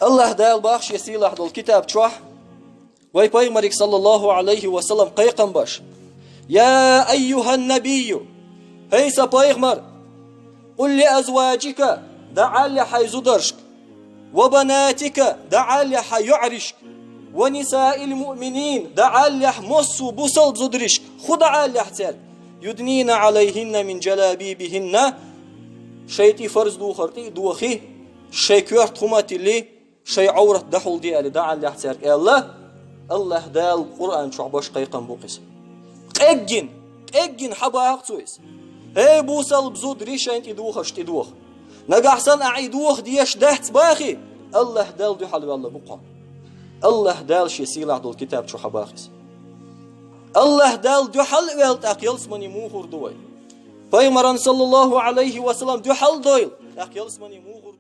الله دال باخش يسيل دول كتاب تشوح وي پیغمبر صلى الله عليه وسلم قيقم باش يا أيها النبي هيسا پیغمبر قل لأزواجك دعال حيزدرشك وبناتك دعال حيعرشك ونساء المؤمنين دعال مصو بصل زدرشك خد عال حتال يدنين عليهن من جلابيبهن شيتي فرز دو خرطي دوخي شي كورت خمات اللي شي عورت دحول دي اللي دعال حتال الله دال القرآن شو باش قيقم بوقس قجن حباق تويس هي بوصل بزود ريشة انت دوخش تدوخ نقحسن اعيدوخ ديش دهت باخي الله دال دو حلو الله بقى الله دال شي سيلا دول كتاب شو حباقس الله دال دو حل ويلت اقيلس مني موخور دوي فايمران صلى الله عليه وسلم دو حل دويل اقيلس مني موخور